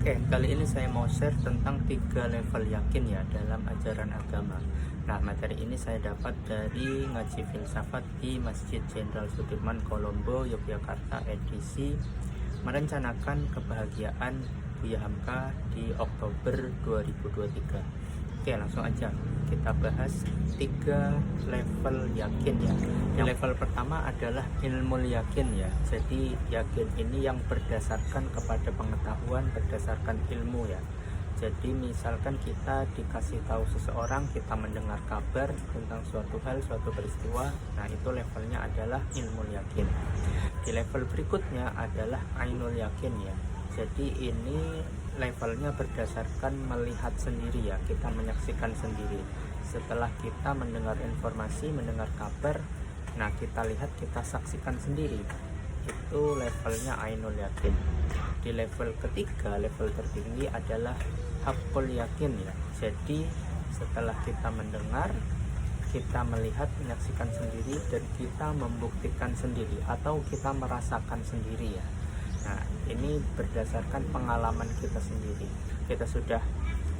Oke, kali ini saya mau share tentang 3 level yakin ya dalam ajaran agama. Nah, materi ini saya dapat dari ngaji filsafat di Masjid Jenderal Sudirman, Kolombo, Yogyakarta, edisi merencanakan kebahagiaan Buya Hamka di Oktober 2023. Oke, langsung aja kita bahas 3 level yakin ya. Yang level pertama adalah ilmu yakin ya. Jadi yakin ini yang berdasarkan kepada pengetahuan, berdasarkan ilmu ya. Jadi misalkan kita dikasih tahu seseorang, kita mendengar kabar tentang suatu hal, suatu peristiwa, nah itu levelnya adalah ilmu yakin. Di level berikutnya adalah ainul yakin ya. Jadi ini levelnya berdasarkan melihat sendiri ya, kita menyaksikan sendiri. Setelah kita mendengar informasi, mendengar kabar, nah kita lihat, kita saksikan sendiri. Itu levelnya ainul yakin. Di level ketiga, level tertinggi adalah hakul yakin ya. Jadi setelah kita mendengar, kita melihat, menyaksikan sendiri, dan kita membuktikan sendiri atau kita merasakan sendiri ya. Nah, ini berdasarkan pengalaman kita sendiri. Kita sudah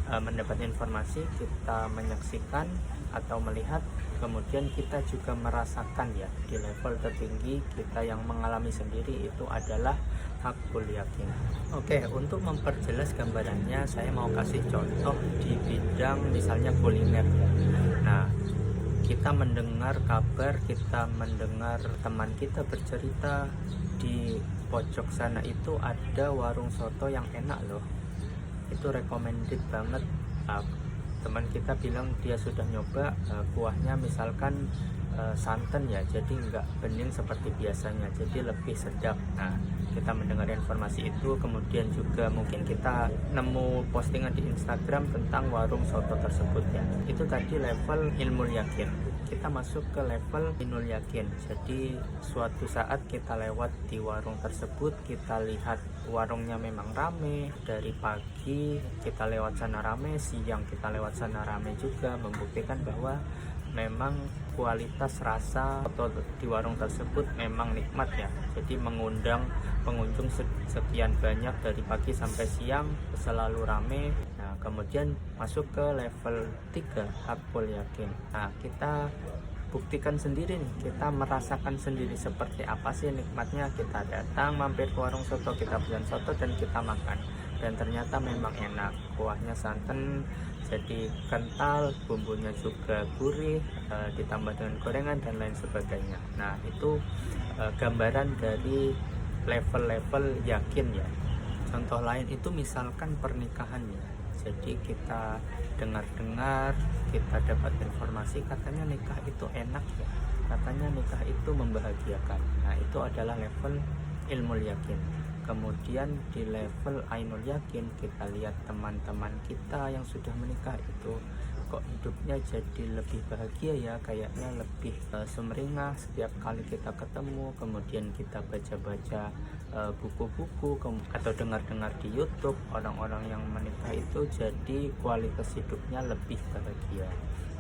mendapat informasi, kita menyaksikan atau melihat, kemudian kita juga merasakan ya. Di level tertinggi kita yang mengalami sendiri itu adalah hakul yakin. Oke, untuk memperjelas gambarannya saya mau kasih contoh di bidang misalnya kuliner ya. Nah, kita mendengar kabar, kita mendengar teman kita bercerita di pojok sana itu ada warung soto yang enak loh, itu recommended banget. Teman kita bilang dia sudah nyoba, kuahnya misalkan santan ya, jadi nggak bening seperti biasanya, jadi lebih sedap. Nah, kita mendengar informasi itu, kemudian juga mungkin kita nemu postingan di Instagram tentang warung soto tersebut ya. Itu tadi level ilmu yakin. Kita masuk ke level ainul yakin. Jadi suatu saat kita lewat di warung tersebut, kita lihat warungnya memang rame, dari pagi kita lewat sana rame, siang kita lewat sana rame juga, membuktikan bahwa memang kualitas rasa atau di warung tersebut memang nikmat ya. Jadi mengundang pengunjung sekian banyak dari pagi sampai siang, selalu rame. Nah, kemudian masuk ke level 3 hakul yakin. Nah, kita buktikan sendiri nih, kita merasakan sendiri seperti apa sih nikmatnya. Kita datang mampir ke warung soto, kita pesan soto dan kita makan, dan ternyata memang enak. Kuahnya santan, jadi kental, bumbunya juga gurih, ditambah dengan gorengan dan lain sebagainya. Nah, itu gambaran dari level-level yakin ya. Contoh lain itu misalkan pernikahan ya. Jadi kita dengar-dengar, kita dapat informasi katanya nikah itu enak ya, katanya nikah itu membahagiakan. Nah, itu adalah level ilmu yakin. Kemudian di level ainul yakin, kita lihat teman-teman kita yang sudah menikah itu kok hidupnya jadi lebih bahagia ya, kayaknya lebih sumringah setiap kali kita ketemu. Kemudian kita baca-baca buku-buku atau dengar-dengar di YouTube, orang-orang yang menikah itu jadi kualitas hidupnya lebih bahagia.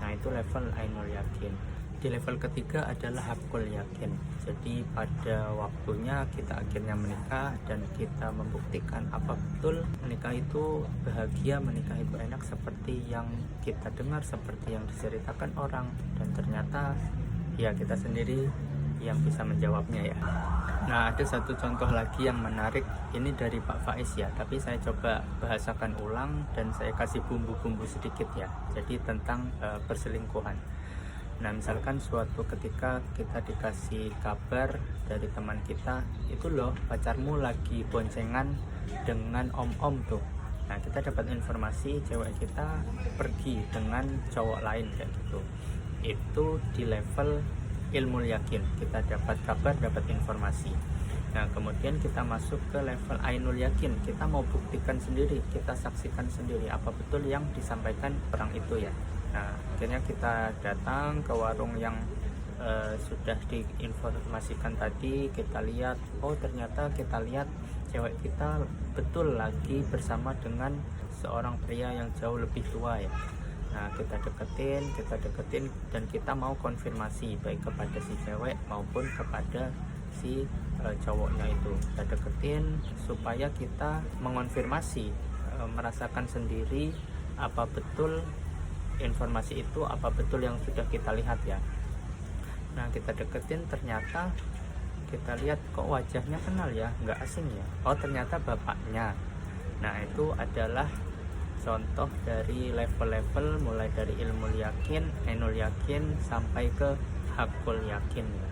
Nah, itu level ainul yakin. Di level ketiga adalah hakul yakin. Jadi pada waktunya kita akhirnya menikah dan kita membuktikan apa betul menikah itu bahagia, menikah itu enak seperti yang kita dengar, seperti yang diceritakan orang, dan ternyata ya kita sendiri yang bisa menjawabnya ya. Nah, ada satu contoh lagi yang menarik, ini dari Pak Faiz ya, tapi saya coba bahasakan ulang dan saya kasih bumbu-bumbu sedikit ya. Jadi tentang perselingkuhan. Nah, misalkan suatu ketika kita dikasih kabar dari teman kita, itu loh pacarmu lagi boncengan dengan om-om tuh. Nah, kita dapat informasi cewek kita pergi dengan cowok lain kayak gitu. Itu di level ilmu yakin, kita dapat kabar, dapat informasi. Nah, kemudian kita masuk ke level ainul yakin, kita mau buktikan sendiri, kita saksikan sendiri apa betul yang disampaikan orang itu ya. Nah, akhirnya kita datang ke warung yang sudah diinformasikan tadi, kita lihat, oh ternyata kita lihat cewek kita betul lagi bersama dengan seorang pria yang jauh lebih tua ya. Nah, kita deketin dan kita mau konfirmasi baik kepada si cewek maupun kepada si cowoknya itu. Kita deketin supaya kita mengonfirmasi merasakan sendiri apa betul informasi itu, apa betul yang sudah kita lihat ya. Nah, kita deketin, ternyata kita lihat kok wajahnya kenal ya, nggak asing ya, oh ternyata bapaknya. Nah, itu adalah contoh dari level-level mulai dari ilmu yakin, ainul yakin, sampai ke hakul yakin ya.